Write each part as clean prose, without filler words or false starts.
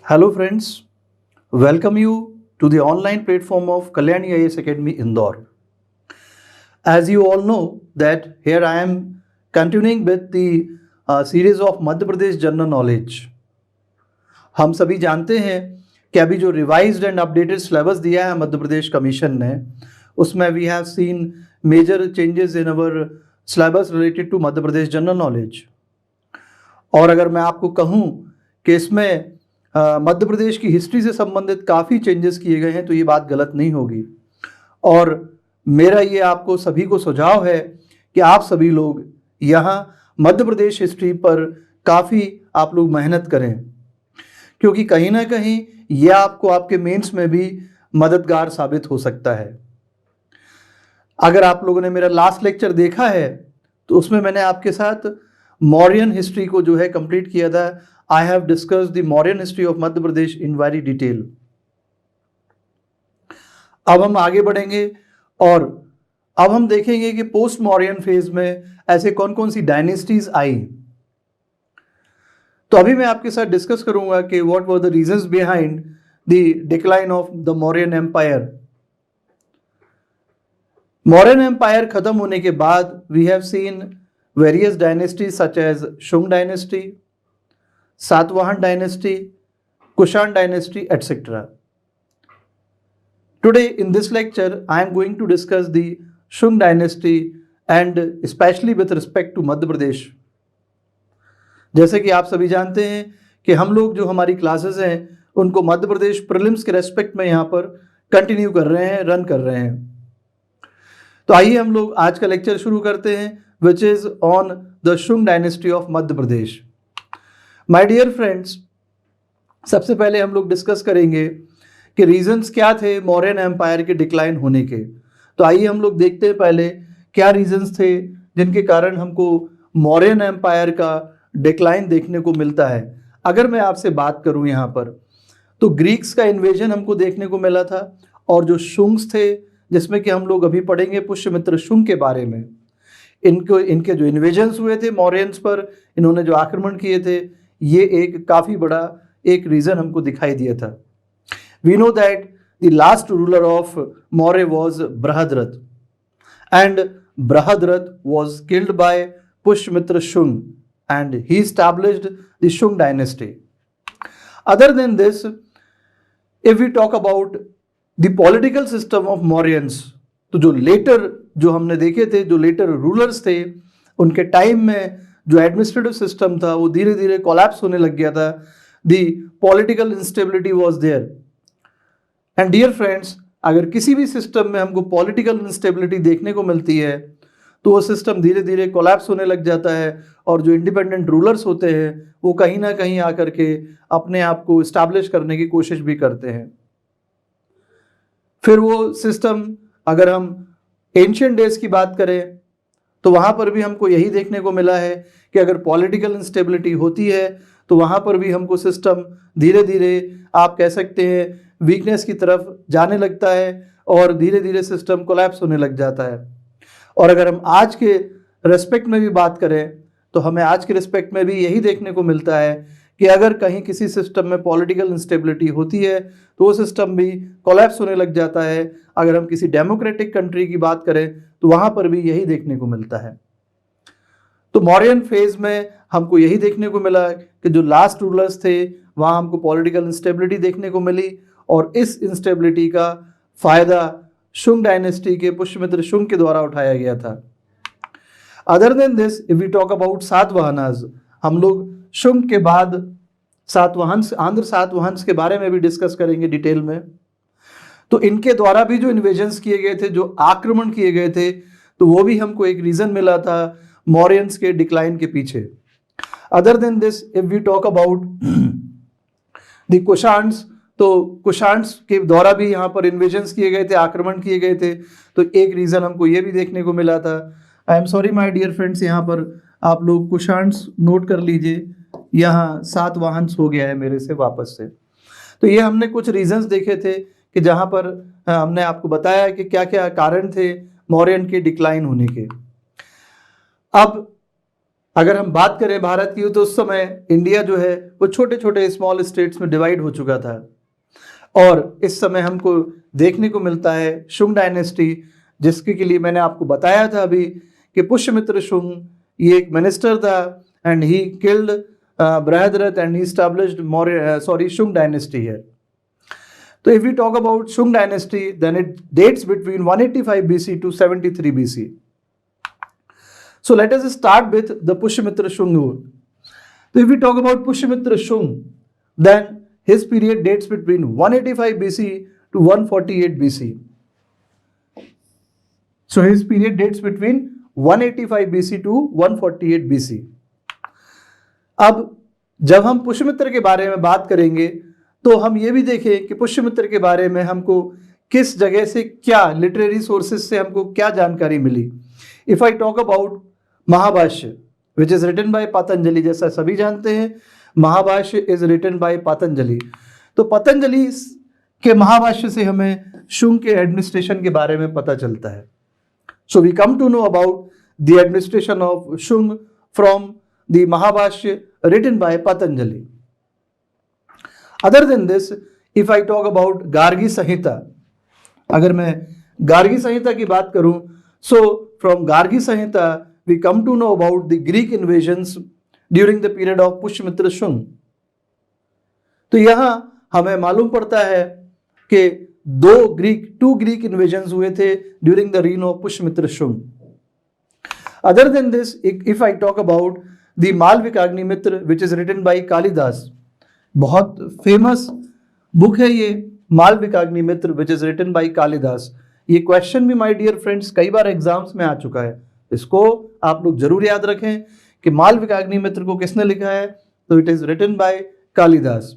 Hello friends, welcome you to the online platform of Kalyani IAS Academy Indore. As you all know that here I am continuing with the series of Madhya Pradesh General Knowledge. हम सभी जानते हैं कि अभी जो revised and updated syllabus दिया है Madhya Pradesh commission ने, उसमें we have seen major changes in our syllabus related to Madhya Pradesh general knowledge. और अगर मैं आपको कहूँ कि इसमें मध्य प्रदेश की हिस्ट्री से संबंधित काफ़ी चेंजेस किए गए हैं तो ये बात गलत नहीं होगी. और मेरा ये आपको सभी को सुझाव है कि आप सभी लोग यहाँ मध्य प्रदेश हिस्ट्री पर काफ़ी आप लोग मेहनत करें, क्योंकि कहीं ना कहीं ये आपको आपके मेंस में भी मददगार साबित हो सकता है. अगर आप लोगों ने मेरा लास्ट लेक्चर देखा है तो उसमें मैंने आपके साथ मौर्यन हिस्ट्री को जो है कंप्लीट किया था. I have discussed the Mauryan history of Madhya Pradesh in very detail. अब हम आगे बढ़ेंगे और अब हम देखेंगे कि पोस्ट मौर्यन फेज में ऐसे कौन कौन सी डायनेस्टीज आई. तो अभी मैं आपके साथ डिस्कस करूंगा कि what were the reasons behind the decline of the Mauryan empire. Mauryan empire खत्म होने के बाद we have seen various dynasties such as Shunga dynasty, Satavahana dynasty, Kushan dynasty, etc. Today in this lecture I am going to discuss the Shung dynasty and especially with respect to Madhya Pradesh. जैसे कि आप सभी जानते हैं कि हम लोग जो हमारी क्लासेस हैं उनको मध्य प्रदेश प्रीलिम्स के रेस्पेक्ट में यहाँ पर कंटिन्यू कर रहे हैं, रन कर रहे हैं. तो आइए हम लोग आज का लेक्चर शुरू करते हैं which is on the Shunga dynasty of Madhya Pradesh. My dear friends, सबसे पहले हम लोग डिस्कस करेंगे कि रीजंस क्या थे मौर्यन एम्पायर के डिक्लाइन होने के. तो आइए हम लोग देखते हैं पहले क्या रीजंस थे जिनके कारण हमको मौर्यन एम्पायर का डिक्लाइन देखने को मिलता है. अगर मैं आपसे बात करूं यहाँ पर तो ग्रीक्स का इन्वेजन हमको देखने को मिला था, और जो शुंग्स थे जिसमें कि हम लोग अभी पढ़ेंगे पुष्यमित्र शुंग के बारे में, इनके जो इन्वेजन्स हुए थे मौर्यंस पर, इन्होंने जो आक्रमण किए थे, ये एक काफ़ी बड़ा एक रीज़न हमको दिखाई दिया था. We know that the last ruler of Maurya was Brahadrat, and Brahadrat was killed by Pushyamitra Shung, and he established the Shung dynasty. Other than this, if we talk about the political system of Mauryans, तो जो letter जो हमने देखे थे, जो letter rulers थे, उनके time में जो एडमिनिस्ट्रेटिव सिस्टम था वो धीरे धीरे कोलैप्स होने लग गया था. The political instability was there. And dear friends, अगर किसी भी सिस्टम में हमको पॉलिटिकल इंस्टेबिलिटी देखने को मिलती है तो वो सिस्टम धीरे धीरे कोलैप्स होने लग जाता है, और जो इंडिपेंडेंट रूलर्स होते हैं वो कहीं ना कहीं आकर के अपने आप को इस्टेब्लिश करने की कोशिश भी करते हैं. फिर वो सिस्टम, अगर हम एंशिएंट डेज की बात करें तो वहाँ पर भी हमको यही देखने को मिला है कि अगर पॉलिटिकल इंस्टेबिलिटी होती है तो वहाँ पर भी हमको सिस्टम धीरे धीरे, आप कह सकते हैं, वीकनेस की तरफ जाने लगता है और धीरे धीरे सिस्टम कोलैप्स होने लग जाता है. और अगर हम आज के रेस्पेक्ट में भी बात करें तो हमें आज के रेस्पेक्ट में भी यही देखने को मिलता है कि अगर कहीं किसी सिस्टम में पॉलिटिकल इंस्टेबिलिटी होती है तो वो सिस्टम भी कोलैप्स होने लग जाता है. अगर हम किसी डेमोक्रेटिक कंट्री की बात करें तो वहाँ पर भी यही देखने को मिलता है. तो मौर्यन फेज में हमको यही देखने को मिला कि जो लास्ट रूलर्स थे वहाँ हमको पॉलिटिकल इंस्टेबिलिटी देखने को मिली, और इस इंस्टेबिलिटी का फायदा शुंग डायनेस्टी के पुष्यमित्र शुंग के द्वारा उठाया गया था. Other than this, if we talk about Satavahanas, हम लोग शुंग के बाद सातवाहंस, आंध्र सातवाहंस के बारे में भी डिस्कस करेंगे डिटेल में. तो इनके द्वारा भी जो इन्वेजन्स किए गए थे, जो आक्रमण किए गए थे, तो वो भी हमको एक रीजन मिला था मौर्यंस के डिक्लाइन के पीछे. Other than this, if we talk about the Kushans, तो कुषाण्स के द्वारा भी यहाँ पर इन्वेजन्स किए गए थे, आक्रमण किए गए थे. तो एक रीजन हमको ये भी देखने को मिला था. I am sorry my dear friends, यहाँ पर आप लोग कुषाण्स नोट कर लीजिए, यहाँ सातवाहंस हो गया है मेरे से वापस से. तो ये हमने कुछ रीजंस देखे थे कि जहाँ पर हमने आपको बताया कि क्या क्या कारण थे मौर्यन के डिक्लाइन होने के. अब अगर हम बात करें भारत की तो उस समय इंडिया जो है वो छोटे छोटे स्मॉल स्टेट्स में डिवाइड हो चुका था, और इस समय हमको देखने को मिलता है शुंग डायनेस्टी, जिसके के लिए मैंने आपको बताया था अभी कि पुष्यमित्र शुंग ये एक मिनिस्टर था and he killed Brihadratha and he established Shunga dynasty है। तो if we talk about Shunga dynasty then it dates between 185 BC to 73 BC. So let us start with the Pushyamitra Shung. So if we talk about Pushyamitra Shung, then his period dates between 185 BC to 148 BC. So his period dates between 185 BC to 148 BC. अब जब हम पुष्यमित्र के बारे में बात करेंगे तो हम ये भी देखें कि पुष्यमित्र के बारे में हमको किस जगह से क्या लिटरेरी सोर्सेज से हमको क्या जानकारी मिली। If I talk about Mahabhashya which is written by Patanjali, जैसा सभी जानते हैं Mahabhashya is written by Patanjali. तो पतंजलि के महाभाष्य से हमें शुंग के एडमिनिस्ट्रेशन के बारे में पता चलता है। So we come to know about the administration of Shunga from the Mahabhashya written by Patanjali. Other than this, if I talk about Gargi Samhita, अगर मैं गार्गी संहिता की बात करूं, so from Gargi Samhita we come to know about the Greek invasions during the period of Pushyamitra Shunga. तो यहां हमें मालूम पड़ता है कि टू ग्रीक इन्वेजन्स हुए थे during the reign of Pushyamitra Shunga. Other than this, if I talk about the Malavikagnimitra which is written by Kalidasa, बहुत फेमस बुक है ये Malavikagnimitra which is written by Kalidasa. ये क्वेश्चन भी माय डियर फ्रेंड्स कई बार एग्जाम्स में आ चुका है, इसको आप लोग जरूर याद रखें कि मालविकाग्निमित्र को किसने लिखा है, तो it is written by Kalidasa.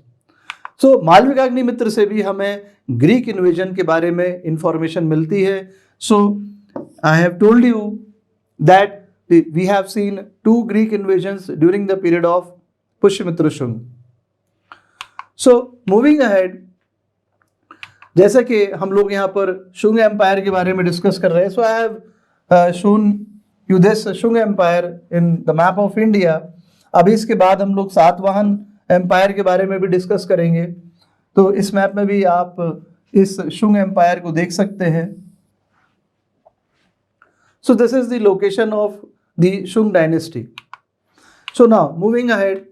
So Malavikagnimitra से भी हमें ग्रीक इन्वेजन के बारे में इंफॉर्मेशन मिलती है। So I have told you that we have seen 2 Greek invasions during the period of Pushyamitra Shunga. So moving ahead, जैसा कि हम लोग यहाँ पर शुंग एम्पायर के बारे में डिस्कस कर रहे हैं, so I have shown you this Shunga empire in the map of India. अभी इसके बाद हम लोग सातवाहन एम्पायर के बारे में भी डिस्कस करेंगे, तो इस मैप में भी आप इस शुंग एम्पायर को देख सकते हैं। So this is the location of the Shunga dynasty. So now moving ahead,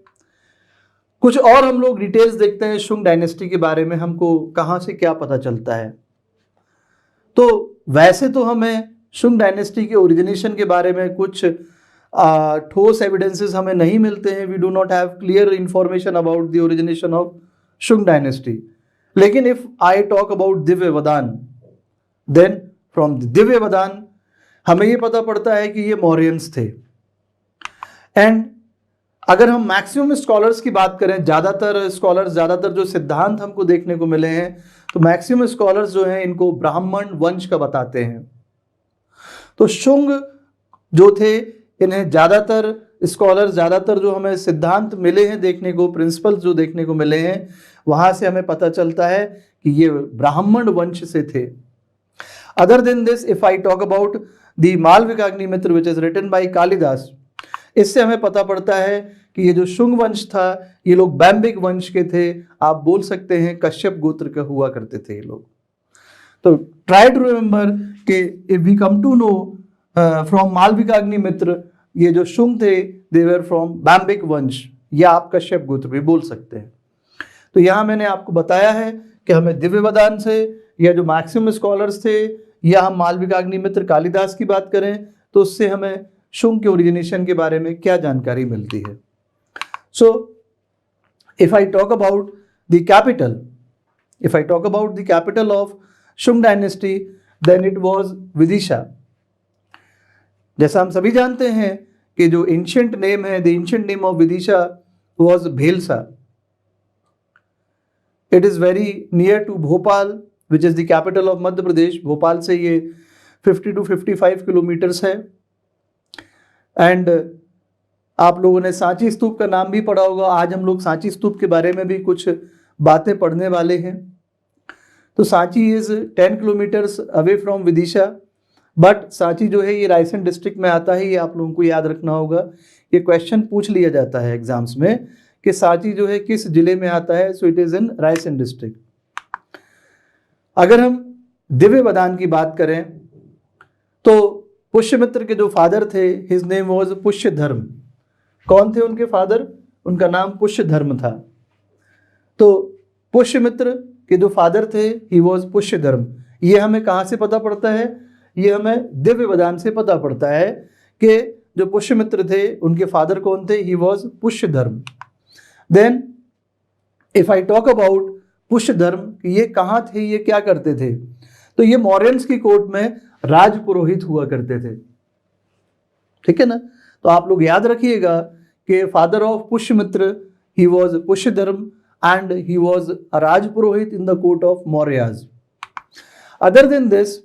कुछ और हम लोग डिटेल्स देखते हैं शुंग डायनेस्टी के बारे में, हमको कहाँ से क्या पता चलता है। तो वैसे तो हमें शुंग डायनेस्टी के ओरिजिनेशन के बारे में कुछ ठोस एविडेंसेस हमें नहीं मिलते हैं। We do not have clear information about the origination of Shunga dynasty. लेकिन if I talk about Divyavadana, then from Divya वदान हमें ये पता पड़ता है कि ये मौर्यंस थे। एंड अगर हम मैक्सिमम स्कॉलर्स की बात करें, ज़्यादातर जो सिद्धांत हमको देखने को मिले हैं, तो मैक्सिमम स्कॉलर्स जो हैं इनको ब्राह्मण वंश का बताते हैं। तो शुंग जो थे, इन्हें ज़्यादातर जो हमें सिद्धांत मिले हैं देखने को, प्रिंसिपल्स जो देखने को मिले हैं, वहाँ से हमें पता चलता है कि ये ब्राह्मण वंश से थे। Other than this, if I talk about the Malavikagnimitra which is written by Kalidasa, इससे हमें पता पड़ता है कि ये जो शुंग वंश था, ये लोग बैम्बिक वंश के थे। आप बोल सकते हैं कश्यप गोत्र के हुआ करते थे ये लोग। तो ट्राई टू रिमेंबर कि if we come to know from Malavikagnimitra, ये जो शुंग थे दे वर फ्रॉम बैम्बिक वंश, या आप कश्यप गोत्र भी बोल सकते हैं। तो यहाँ मैंने आपको बताया है कि हमें दिव्य वदान से, या जो मैक्सिमम स्कॉलर्स थे, या हम मालविकाग्निमित्र कालिदास की बात करें, तो उससे हमें शुंग के ओरिजिनेशन के बारे में क्या जानकारी मिलती है। So if I talk about the capital of Shunga dynasty, then it was Vidisha. जैसा हम सभी जानते हैं कि जो एंशिएंट नेम है, the ancient name of Vidisha was Bhelsa. It is very near to Bhopal which is the capital of Madhya Pradesh. Bhopal से ये 50 to 55 किलोमीटर्स है। एंड आप लोगों ने सांची स्तूप का नाम भी पढ़ा होगा। आज हम लोग सांची स्तूप के बारे में भी कुछ बातें पढ़ने वाले हैं। तो Sanchi is 10 kilometres away from Vidisha. But Sanchi जो है ये रायसेन डिस्ट्रिक्ट में आता है, ये आप लोगों को याद रखना होगा। ये क्वेश्चन पूछ लिया जाता है एग्जाम्स में कि सांची जो है किस जिले में आता है, so it is in Raisen district. अगर हम दिव्य वदान की बात करें तो पुष्यमित्र के जो फादर थे, हिज नेम वाज पुष्यधर्म। कौन थे उनके फादर? उनका नाम पुष्यधर्म था। तो पुष्यमित्र के जो फादर थे ही वाज पुष्यधर्म। ये हमें कहाँ से पता पड़ता है? ये हमें दिव्य वदान से पता पड़ता है कि जो पुष्यमित्र थे उनके फादर कौन थे? He was Pushyadharma. Then if I talk about Pushyadharma, ये कहाँ थे, ये क्या करते थे? तो ये मौर्यंस की कोर्ट में राज पुरोहित हुआ करते थे। ठीक है ना? तो आप लोग याद रखिएगा कि father of Pushyamitra he was Pushyadharma and he was a raj purohit in the court of Mauryas. Other than this,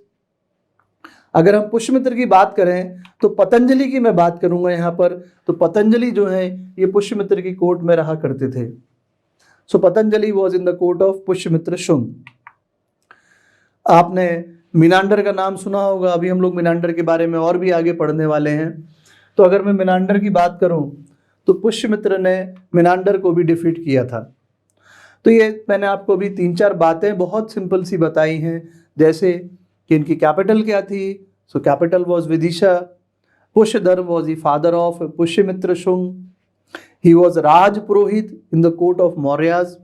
अगर हम पुष्यमित्र की बात करें तो पतंजलि की मैं बात करूंगा यहाँ पर। तो पतंजलि जो है ये पुष्यमित्र की कोर्ट में रहा करते थे। So Patanjali was in the court of Pushyamitra Shunga. आपने मिनांडर का नाम सुना होगा, अभी हम लोग मिनांडर के बारे में और भी आगे पढ़ने वाले हैं। तो अगर मैं मिनांडर की बात करूं तो पुष्यमित्र ने मिनांडर को भी डिफीट किया था। तो ये मैंने आपको अभी 3-4 बातें बहुत सिंपल सी बताई हैं, जैसे कि इनकी कैपिटल क्या थी। So capital was Vidisha. Pushyadharma was the father of Pushyamitra Shunga. He was raj purohit in the court of Mauryas.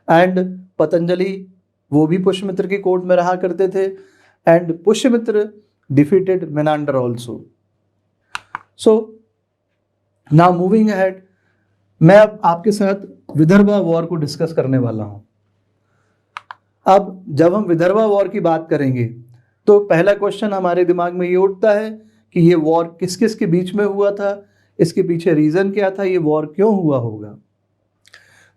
And Patanjali वो भी पुष्यमित्र की कोर्ट में रहा करते थे। And Pushyamitra defeated Menander also. So now moving ahead, मैं अब आपके साथ विदर्भा वॉर को डिस्कस करने वाला हूं। अब जब हम विदर्भा वॉर की बात करेंगे तो पहला क्वेश्चन हमारे दिमाग में ये उठता है कि ये वॉर किस किस के बीच में हुआ था, इसके पीछे रीजन क्या था, ये वॉर क्यों हुआ होगा।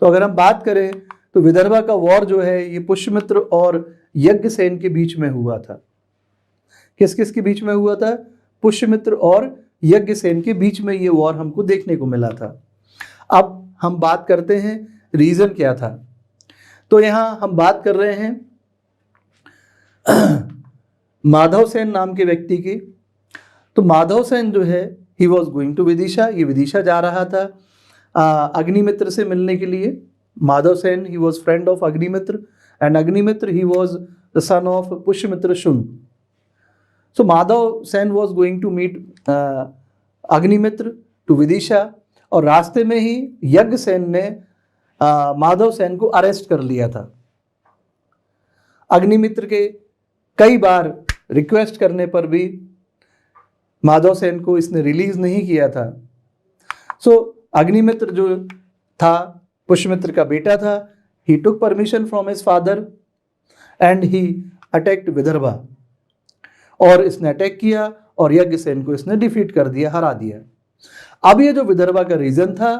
तो अगर हम बात करें तो विदर्भा का वॉर जो है ये पुष्यमित्र और यज्ञसेन के बीच में हुआ था। किस किस के बीच में हुआ था? पुष्यमित्र और यज्ञसेन के बीच में ये वॉर हमको देखने को मिला था। अब हम बात करते हैं रीजन क्या था। तो यहां हम बात कर रहे हैं माधव सेन नाम के व्यक्ति की। तो माधव सेन जो है he was going to Vidisha, ये विदिशा जा रहा था अग्निमित्र से मिलने के लिए। Madhav Sen he was friend of Agnimitra and Agnimitra he was the son of Pushyamitra Shunga. So Madhav Sen was going to meet Agnimitra to Vidisha, और रास्ते में ही यज्ञसेन ने माधव सेन को अरेस्ट कर लिया था। अग्निमित्र के कई बार रिक्वेस्ट करने पर भी माधव सेन को इसने रिलीज नहीं किया था। सो अग्निमित्र जो था पुष्यमित्र का बेटा था, he took permission from his father and he attacked Vidarbha, और इसने अटैक किया और यज्ञसेन को इसने डिफीट कर दिया, हरा दिया। अब ये जो विदर्भा का रीजन था,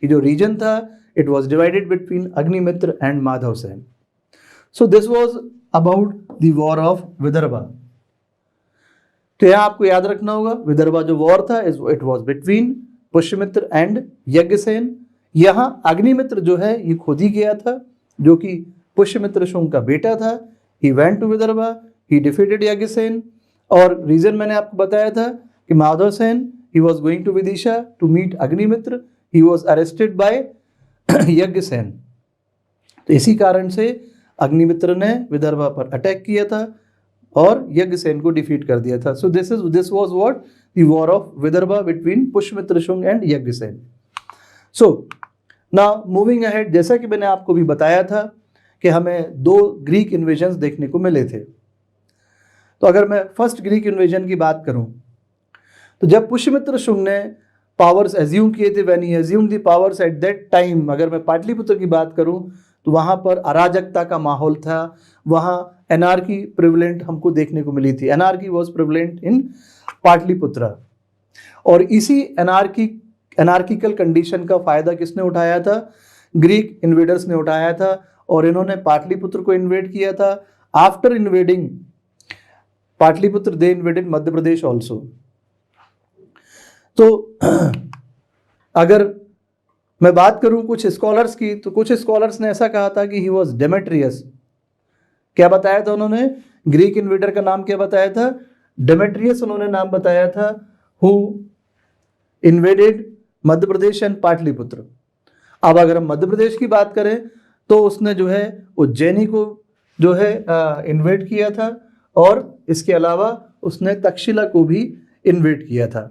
ये जो रीजन था, it was divided between Agnimitra and Madhav Sen. So this was about the war of Vidarbha. तो यहां आपको याद रखना होगा विदर्भा जो वॉर था it was between Pushyamitra and Yajnasena. यहां अग्निमित्र जो है ये खुद ही गया था, जो कि पुष्यमित्र शुंग का बेटा था। He went to Vidarbha, he defeated Yajnasena, और रीजन मैंने आपको बताया था कि Madhav Sen he was going to Vidisha to meet Agnimitra, he was arrested by Yajnasen. तो इसी कारण से अग्निमित्र ने विदर्भा पर अटैक किया था और यज्ञसेन को डिफीट कर दिया था। So this was what the war of Vidarbha between Pushyamitra Shunga and Yajnasena. So now moving ahead, जैसा कि मैंने आपको भी बताया था कि हमें 2 ग्रीक इन्वेजन्स देखने को मिले थे। तो अगर मैं फर्स्ट ग्रीक इन्वेजन की बात करूं तो जब पुष्यमित्र शुंग ने पावर्स एज्यूम किए थे, when he assumed the powers at that time, अगर मैं पाटलिपुत्र की बात करूं तो वहां पर अराजकता का माहौल था, वहां एनार्की प्रिवलेंट हमको देखने को मिली थी। एनार्की वाज प्रिवलेंट इन पाटलिपुत्र, और इसी एनार्किकल कंडीशन का फायदा किसने उठाया था? ग्रीक इन्वेडर्स ने उठाया था, और इन्होंने पाटलिपुत्र को इन्वेड किया था। आफ्टर इन्वेडिंग पाटलिपुत्र दे इन्वेडेड मध्य प्रदेश ऑल्सो। तो अगर मैं बात करूं कुछ स्कॉलर्स की, तो कुछ स्कॉलर्स ने ऐसा कहा था कि ही वॉज डेमेट्रियस। क्या बताया था उन्होंने? ग्रीक इन्वेडर का नाम क्या बताया था? डेमेट्रियस उन्होंने नाम बताया था, who invaded Madhya Pradesh and Pataliputra. अब अगर हम मध्य प्रदेश की बात करें तो उसने जो है उज्जैनी को जो है इन्वेड किया था, और इसके अलावा उसने तक्षशिला को भी इन्वेड किया था।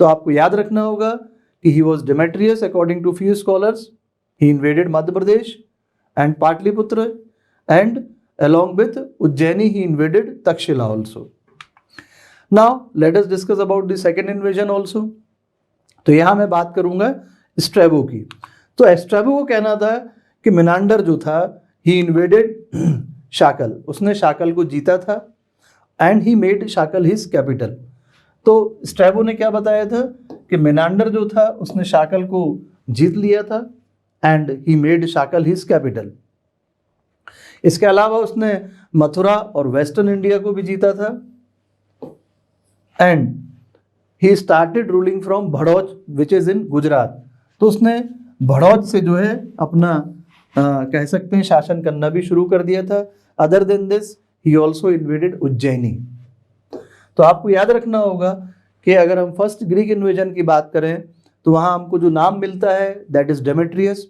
तो आपको याद रखना होगा कि he was Demetrius according to few scholars, he invaded Madhya Pradesh and Pataliputra, and along with Ujjaini he invaded Takshila also. Now let us discuss about the second invasion also. तो यहाँ मैं बात करूंगा स्ट्रैबो की। तो स्ट्रैबो को कहना था कि मिनांडर जो था ही इन्वेडेड शाकल, उसने शाकल को जीता था, and he made Shakala his capital. तो स्ट्रैबो ने क्या बताया था कि मिनांडर जो था उसने शाकल को जीत लिया था, and he made Shakala his capital. इसके अलावा उसने मथुरा और वेस्टर्न इंडिया को भी जीता था, and he started ruling from Bharuch which is in Gujarat. तो उसने भड़ौच से जो है अपना कह सकते हैं शासन करना भी शुरू कर दिया था। Other than this he also invaded Ujjaini. तो आपको याद रखना होगा कि अगर हम फर्स्ट ग्रीक इन्वेजन की बात करें तो वहाँ हमको जो नाम मिलता है दैट इज डेमेट्रियस,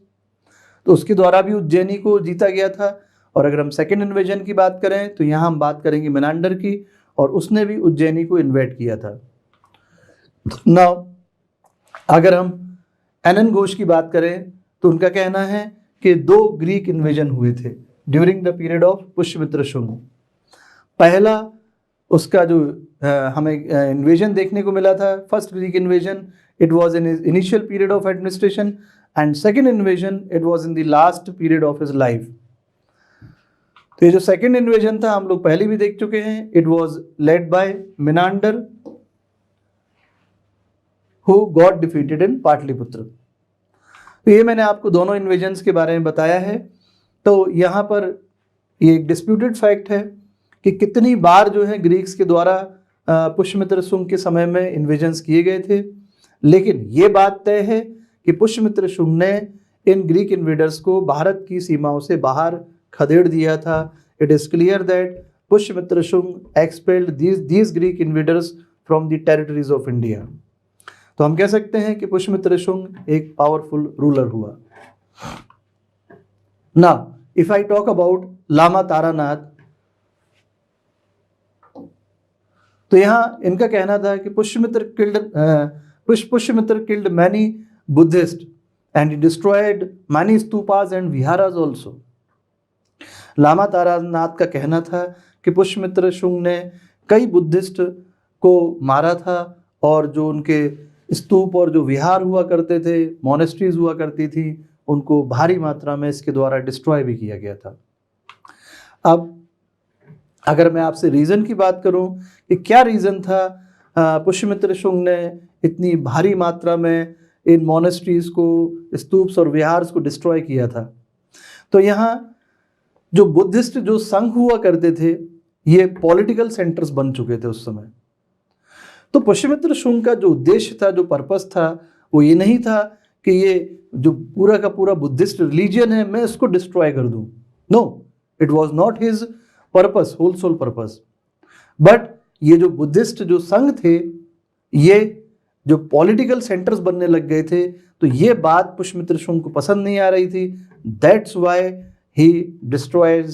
तो उसके द्वारा भी उज्जैनी को जीता गया था। और अगर हम सेकेंड इन्वेजन की बात करें तो यहाँ हम बात करेंगे मिनांडर की, और उसने भी उज्जैनी को इन्वेड किया था। नाउ अगर हम एनन घोष की बात करें तो उनका कहना है कि 2 ग्रीक इन्वेजन हुए थे during the period of Pushyamitra Shunga. पहला उसका जो हमें इन्वेजन देखने को मिला था, first Greek invasion, it was in initial period of administration, and second invasion it was in the last period of his life. तो ये जो सेकेंड इन्वेजन था हम लोग पहले भी देख चुके हैं, it was led by Menander who got defeated इन पाटलिपुत्र। तो ये मैंने आपको दोनों इन्वेजन्स के बारे में बताया है। तो यहाँ पर ये एक डिस्प्यूटेड फैक्ट है कि कितनी बार जो है ग्रीक्स के द्वारा पुष्यमित्र शुंग के समय में इन्वेजन्स किए गए थे, लेकिन ये बात तय है कि पुष्यमित्र शुंग ने इन ग्रीक इन्वेडर्स को भारत की सीमाओं से बाहर खदेड़ दिया था। It is clear that Pushyamitra Shunga expelled these Greek invaders from the territories of India. तो हम कह सकते हैं कि पुष्यमित्र शुंग एक पावरफुल रूलर हुआ। Now if I talk about Lama Taranath, तो यहाँ इनका कहना था कि Pushyamitra killed many Buddhist and he destroyed many stupas and viharas also। Lama Taranath का कहना था कि पुष्यमित्र शुंग ने कई बुद्धिस्ट को मारा था, और जो उनके स्तूप और जो विहार हुआ करते थे, मोनेस्ट्रीज हुआ करती थी, उनको भारी मात्रा में इसके द्वारा डिस्ट्रॉय भी किया गया था। अब अगर मैं आपसे रीज़न की बात करूं कि क्या रीज़न था पुष्यमित्र शुंग ने इतनी भारी मात्रा में इन मोनेस्ट्रीज को, स्तूप्स और विहार्स को डिस्ट्रॉय किया था, तो यहाँ जो बुद्धिस्ट जो संघ हुआ करते थे ये पॉलिटिकल सेंटर्स बन चुके थे उस समय। तो पुष्यमित्र शुंग का जो उद्देश्य था, जो पर्पस था, वो ये नहीं था कि ये जो पूरा का पूरा बुद्धिस्ट रिलीजियन है मैं इसको डिस्ट्रॉय कर दूं। No, it was not his purpose, whole sole purpose. But ये जो बुद्धिस्ट जो संघ थे, ये जो पॉलिटिकल सेंटर्स बनने लग गए थे, तो ये बात पुष्यमित्र शुंग को पसंद नहीं आ रही थी। That's why he destroyed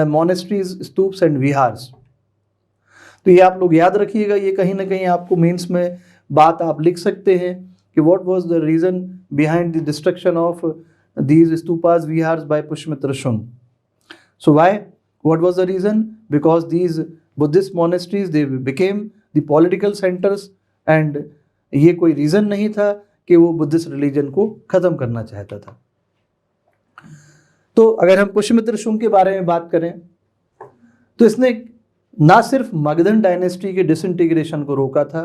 monasteries, stupas and viharas. तो ये आप लोग याद रखिएगा, ये कहीं ना कहीं आपको मेंस में बात आप लिख सकते हैं कि what was the reason behind the destruction of these stupas, vihars by Pushmitra Shung। So why? What was the reason? Because these Buddhist monasteries they became the political centers, and ये कोई reason नहीं था कि वो Buddhist religion को ख़त्म करना चाहता था। तो अगर हम पुष्यमित्र शुंग के बारे में बात करें तो इसने ना सिर्फ मगधन डायनेस्टी के डिसइंटीग्रेशन को रोका था,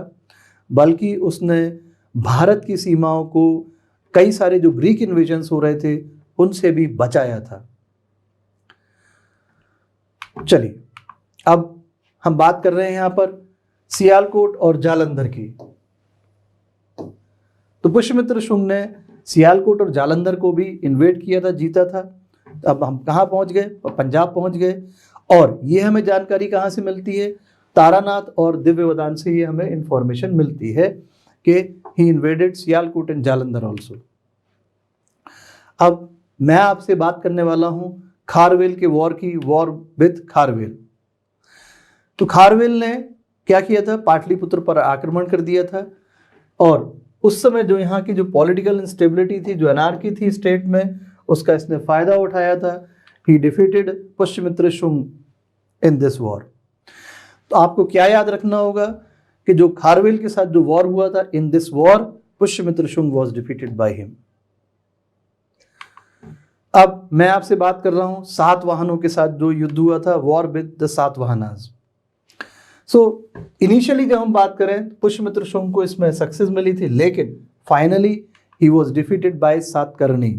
बल्कि उसने भारत की सीमाओं को कई सारे जो ग्रीक इन्वेजन्स हो रहे थे उनसे भी बचाया था। चलिए अब हम बात कर रहे हैं यहाँ पर सियालकोट और जालंधर की। तो पुष्यमित्र शुंग ने सियालकोट और जालंधर को भी इन्वेड किया था, जीता था। अब हम कहाँ पहुँच गए? पंजाब पहुँच गए, और ये हमें जानकारी कहाँ से मिलती है? तारानाथ और दिव्यवदान से ये हमें इंफॉर्मेशन मिलती है कि he invaded Sialkot and Jalandhar also. अब मैं आपसे बात करने वाला हूं खारवेल के वॉर की, वॉर विद खारवेल। तो खारवेल ने क्या किया था? पाटलिपुत्र पर आक्रमण कर दिया था और उस समय जो यहाँ की जो पॉलिटिकल इंस्टेबिलिटी थी, जो अनार्की थी स्टेट में, उसका इसने फायदा उठाया था। ही defeated Pushyamitra Shunga in this war. तो आपको क्या याद रखना होगा कि जो खारवेल के साथ जो वॉर हुआ था, in this war Pushyamitra Shunga was defeated by him. अब मैं आपसे बात कर रहा हूं सातवाहनों के साथ जो युद्ध हुआ था, war with the Satavahanas. So initially जब हम बात करें पुष्यमित्र शुंग को इसमें सक्सेस मिली थी, लेकिन finally he was defeated by Satakarni.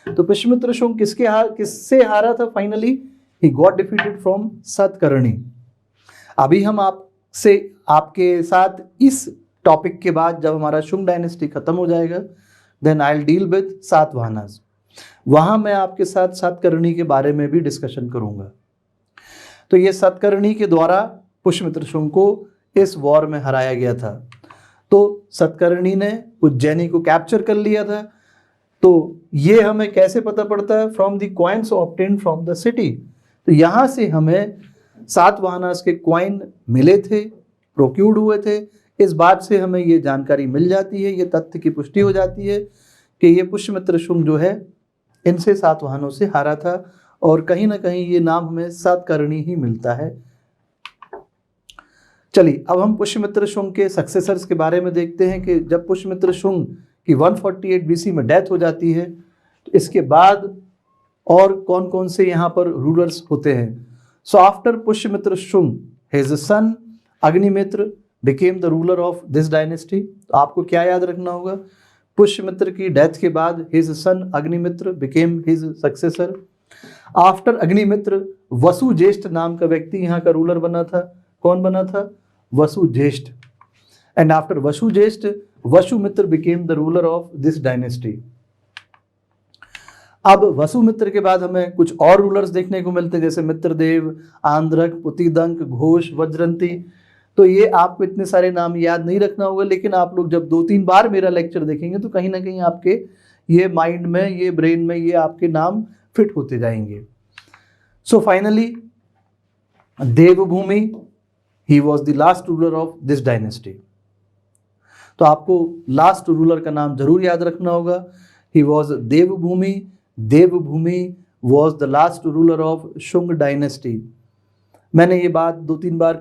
तो पुष्यमित्र शुंग किससे हारा था? Finally he got defeated from Satakarni. अभी हम आपके साथ इस टॉपिक के बाद जब हमारा शुंग डायनेस्टी खत्म हो जाएगा, then I will deal with Satavahanas. वहां मैं आपके साथ सातकर्णी के बारे में भी डिस्कशन करूंगा। तो ये सातकर्णी के द्वारा पुष्यमित्र शुंग को इस वॉर में हराया गया था। तो सातकर्णी ने उज्जैनी को कैप्चर कर लिया था। तो ये हमें कैसे पता पड़ता है? From the coins obtained from the city. तो यहाँ से हमें सातवाहनास के कॉइन मिले थे, प्रोक्यूर्ड हुए थे। इस बात से हमें ये जानकारी मिल जाती है, ये तथ्य की पुष्टि हो जाती है कि ये पुष्यमित्र शुंग जो है इनसे सातवाहनों से हारा था और कहीं ना कहीं ये नाम हमें सातकर्णी ही मिलता है। चलिए अब हम पुष्यमित्र शुंग के सक्सेसर्स के बारे में देखते हैं कि जब पुष्यमित्र शुंग की 148 BC में डेथ हो जाती है तो इसके बाद और कौन कौन से यहाँ पर रूलर्स होते हैं। So after Pushyamitra Shunga his son Agnimitra became the ruler of this dynasty. तो आपको क्या याद रखना होगा? पुष्यमित्र की डेथ के बाद his son Agnimitra became his successor. After Agnimitra Vasujyeshtha नाम का व्यक्ति यहाँ का रूलर बना था। कौन बना था? Vasujyeshtha. And after Vasujyeshtha Vasumitra became the ruler of this dynasty. अब वसुमित्र के बाद हमें कुछ और रूलर्स देखने को मिलते हैं, जैसे मित्रदेव, आंध्रक, पुतिदंक, घोष, वज्रंती। तो ये आपको इतने सारे नाम याद नहीं रखना होगा, लेकिन आप लोग जब 2-3 बार मेरा लेक्चर देखेंगे तो कहीं ना कहीं आपके ये माइंड में, ये ब्रेन में, ये आपके नाम फिट होते जाएंगे। So finally Devabhumi, he was the last ruler of this dynasty. तो आपको लास्ट रूलर का नाम जरूर याद रखना होगा। He was Devabhumi. Devabhumi was the last ruler of Shunga dynasty. मैंने ये बात 2-3 बार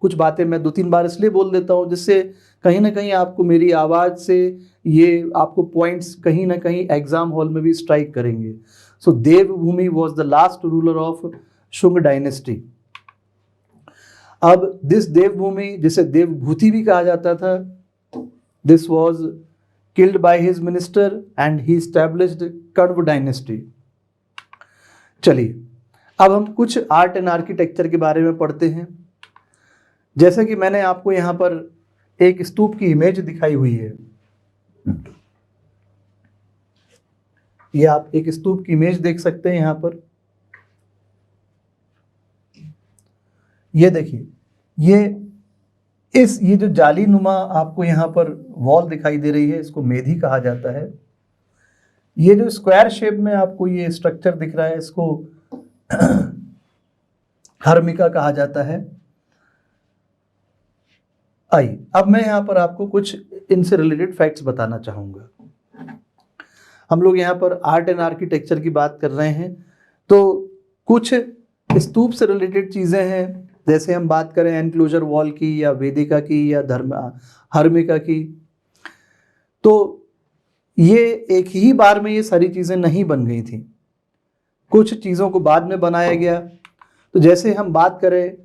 कुछ बातें मैं 2-3 बार इसलिए बोल देता हूँ जिससे कहीं ना कहीं आपको मेरी आवाज़ से ये आपको पॉइंट्स कहीं ना कहीं एग्जाम हॉल में भी स्ट्राइक करेंगे। So Devabhumi was the last ruler of Shunga dynasty. अब दिस देवभूमि, जिसे देवभूति भी कहा जाता था, this was killed by his minister and he established Kanva dynasty. चलिए अब हम कुछ आर्ट एंड आर्किटेक्चर के बारे में पढ़ते हैं। जैसे कि मैंने आपको यहाँ पर एक स्तूप की इमेज दिखाई हुई है। ये आप एक स्तूप की इमेज देख सकते हैं यहाँ पर। ये देखिए, ये जो जाली नुमा आपको यहाँ पर वॉल दिखाई दे रही है, इसको मेधी कहा जाता है। ये जो स्क्वायर शेप में आपको ये स्ट्रक्चर दिख रहा है, इसको हर्मिका कहा जाता है। आइए अब मैं यहाँ पर आपको कुछ इनसे रिलेटेड फैक्ट्स बताना चाहूँगा। हम लोग यहाँ पर आर्ट एंड आर्किटेक्चर की बात कर रहे हैं, तो कुछ स्तूप से रिलेटेड चीज़ें हैं। जैसे हम बात करें एनक्लोजर वॉल की या वेदिका की या हर्मिका की, तो ये एक ही बार में ये सारी चीज़ें नहीं बन गई थी, कुछ चीज़ों को बाद में बनाया गया। तो जैसे हम बात करें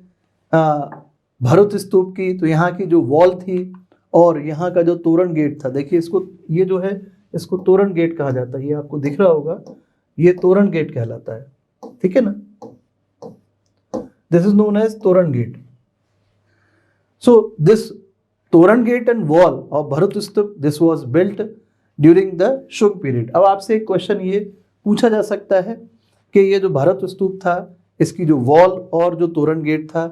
भरत स्तूप की, तो यहाँ की जो वॉल थी और यहाँ का जो तोरण गेट था, देखिए इसको, ये जो है इसको तोरण गेट कहा जाता है। ये आपको दिख रहा होगा, ये तोरण गेट कहलाता है, ठीक है ना। This is known as Toran Gate. So this Toran Gate and wall of Bharat Stup, this was built during the Shung period. अब आपसे एक क्वेश्चन ये पूछा जा सकता है कि ये जो भरत स्तूप था इसकी जो वॉल और जो तोरण गेट था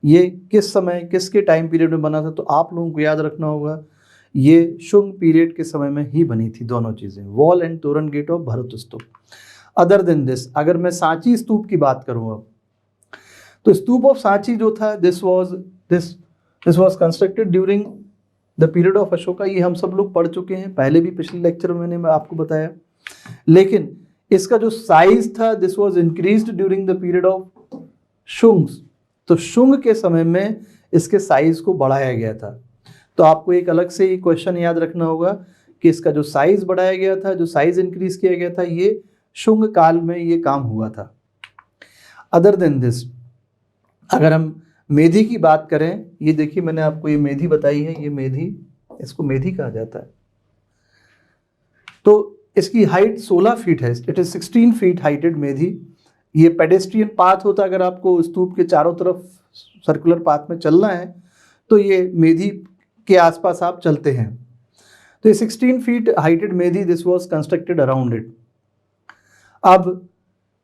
ये किस समय किसके टाइम पीरियड में बना था, तो आप लोगों को याद रखना होगा ये शुंग पीरियड के समय में ही बनी थी दोनों चीज़ें, wall and torana gate of Bharhut stupa. Other than this, अगर मैं सांची स्तूप की बात करूँ अब, तो स्तूप ऑफ सांची जो था this was constructed during the period of Ashoka. ये हम सब लोग पढ़ चुके हैं, पहले भी पिछले लेक्चर में मैंने आपको बताया। लेकिन इसका जो साइज था this was increased during the period of Shungas, तो शुंग के समय में इसके साइज को बढ़ाया गया था। तो आपको एक अलग से क्वेश्चन याद रखना होगा कि इसका जो साइज बढ़ाया गया था, जो साइज इंक्रीज किया गया था, ये शुंग काल में ये काम हुआ था। अदर देन दिस, अगर हम मेधी की बात करें, ये देखिए मैंने आपको ये मेधी बताई है, ये मेधी, इसको मेधी कहा जाता है। तो इसकी हाइट 16 फीट है, it is 16 feet heighted Medhi. ये पेडेस्ट्रियन पाथ होता है, अगर आपको स्तूप के चारों तरफ सर्कुलर पाथ में चलना है तो ये मेधी के आसपास आप चलते हैं। तो ये 16 feet heighted Medhi, this was constructed around it. अब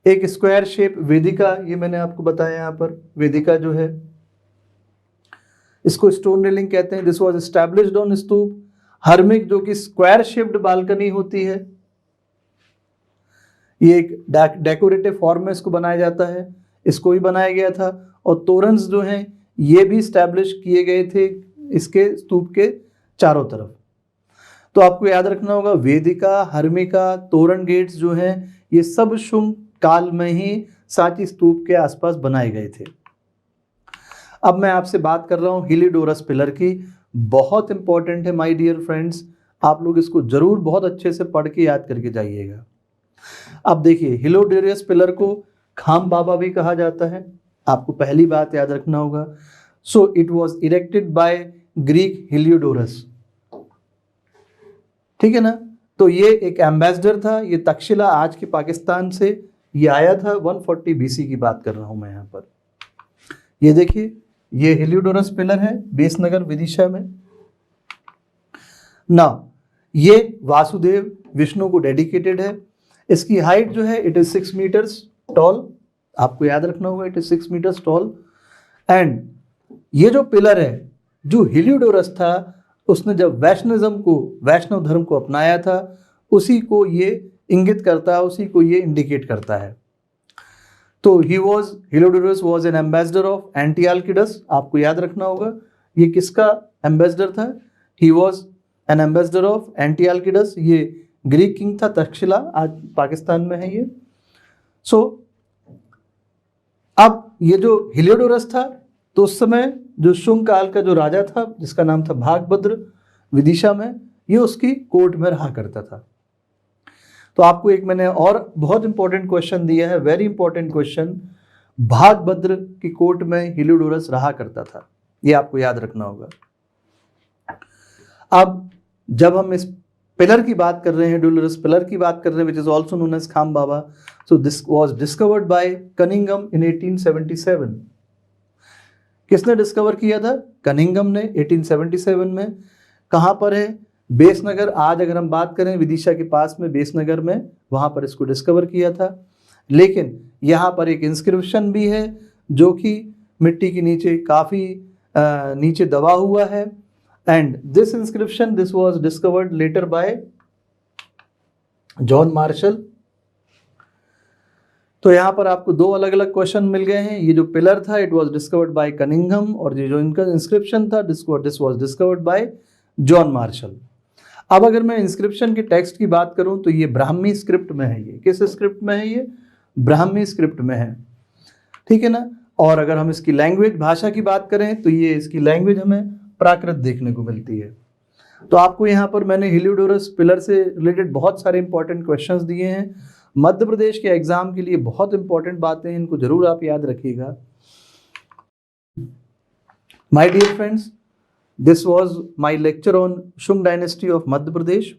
एक स्क्वायर शेप वेदिका, ये मैंने आपको बताया, यहाँ पर वेदिका जो है इसको स्टोन रेलिंग कहते हैं। दिस वाज एस्टैब्लिश्ड ऑन स्तूप। हर्मिक, जो कि स्क्वायर शेप्ड बालकनी होती है, ये एक डेकोरेटिव फॉर्म में इसको बनाया जाता है, इसको भी बनाया गया था। और तोरन्स जो हैं ये भी स्टैब्लिश किए गए थे इसके स्तूप के चारों तरफ। तो आपको याद रखना होगा वेदिका, हर्मिका, तोरण गेट्स जो हैं ये सब शुंग काल में ही सांची स्तूप के आसपास बनाए गए थे। अब मैं आपसे बात कर रहा हूँ हेलियोडोरस पिलर की, बहुत इंपॉर्टेंट है माय डियर फ्रेंड्स, आप लोग इसको जरूर बहुत अच्छे से पढ़ के याद करके जाइएगा। अब देखिए हेलियोडोरस पिलर को खाम बाबा भी कहा जाता है, आपको पहली बात याद रखना होगा। So it was erected by Greek Heliodorus, ठीक है ना। तो ये एक एम्बेसडर था, ये तक्षशिला आज के पाकिस्तान से ये आया था, 140 BC की बात कर रहा हूं मैं यहाँ पर। ये देखिए ये हेलियोडोरस पिलर है बेसनगर विदिशा में ना। ये वासुदेव विष्णु को डेडिकेटेड है। इसकी हाइट जो है इट इज 6 मीटर्स टॉल, आपको याद रखना होगा it is 6 metres tall. And ये जो पिलर है, जो हेलियोडोरस था उसने जब वैष्णविज्म को, वैष्णव धर्म को अपनाया था, उसी को ये इंगित करता है, उसी को ये इंडिकेट करता है। तो Heliodorus was an ambassador of Antialcidas, आपको याद रखना होगा ये किसका एम्बेसडर था, he was an ambassador of Antialcidas, ये ग्रीक किंग था, तक्षशिला आज पाकिस्तान में है ये। सो अब ये जो हेलियोडोरस था, तो उस समय जो शुंग काल का जो राजा था जिसका नाम था भागभद्र विदिशा में, ये उसकी कोर्ट में रहा करता था। तो आपको एक मैंने और बहुत इंपॉर्टेंट क्वेश्चन दिया है, वेरी इंपॉर्टेंट क्वेश्चन, भागभद्र की कोर्ट में हेलियोडोरस रहा करता था, ये आपको याद रखना होगा। अब जब हम इस पिलर की बात कर रहे हैं, हेलियोडोरस पिलर की बात कर रहे हैं, which is also known as Kham Baba, so this was discovered by Cunningham in 1877। किसने डिस्कवर किया था? कनिंघम ने 1877 में। कहाँ पर है? बेसनगर, आज अगर हम बात करें विदिशा के पास में बेसनगर में, वहाँ पर इसको डिस्कवर किया था। लेकिन यहाँ पर एक इंस्क्रिप्शन भी है जो कि मिट्टी के नीचे काफ़ी नीचे दबा हुआ है। And this inscription, this was discovered letter bye John Marshall. तो यहाँ पर आपको दो अलग अलग क्वेश्चन मिल गए हैं। ये जो पिलर था it was discovered by Cunningham, और ये जो इनका इंस्क्रिप्शन था this was discovered bye John Marshall. अब अगर मैं इंस्क्रिप्शन के टेक्स्ट की बात करूं तो ये ब्राह्मी स्क्रिप्ट में है। ये किस स्क्रिप्ट में है? ये ब्राह्मी स्क्रिप्ट में है, ठीक है ना। और अगर हम इसकी लैंग्वेज, भाषा की बात करें तो ये इसकी लैंग्वेज हमें प्राकृत देखने को मिलती है। तो आपको यहाँ पर मैंने हेलियोडोरस पिलर से रिलेटेड बहुत सारे इंपॉर्टेंट क्वेश्चंस दिए हैं। मध्य प्रदेश के एग्जाम के लिए बहुत इंपॉर्टेंट बातें हैं, इनको जरूर आप याद रखिएगा। My dear friends, this was my lecture on Shunga dynasty of Madhya Pradesh.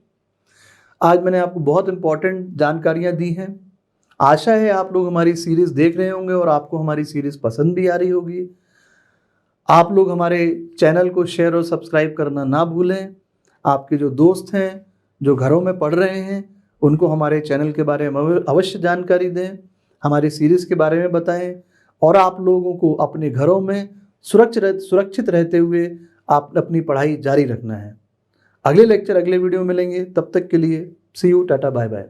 आज मैंने आपको बहुत इंपॉर्टेंट जानकारियां दी हैं। आशा है आप लोग हमारी सीरीज देख रहे होंगे और आपको हमारी सीरीज पसंद भी आ रही होगी। आप लोग हमारे चैनल को शेयर और सब्सक्राइब करना ना भूलें। आपके जो दोस्त हैं जो घरों में पढ़ रहे हैं उनको हमारे चैनल के बारे में अवश्य जानकारी दें। हमारी सीरीज़ के बारे में बताएं और आप लोगों को अपने घरों में सुरक्षित रहते हुए आप अपनी पढ़ाई जारी रखना है। अगले लेक्चर अगले वीडियो में मिलेंगे, तब तक के लिए सी यू, टाटा, बाय बाय।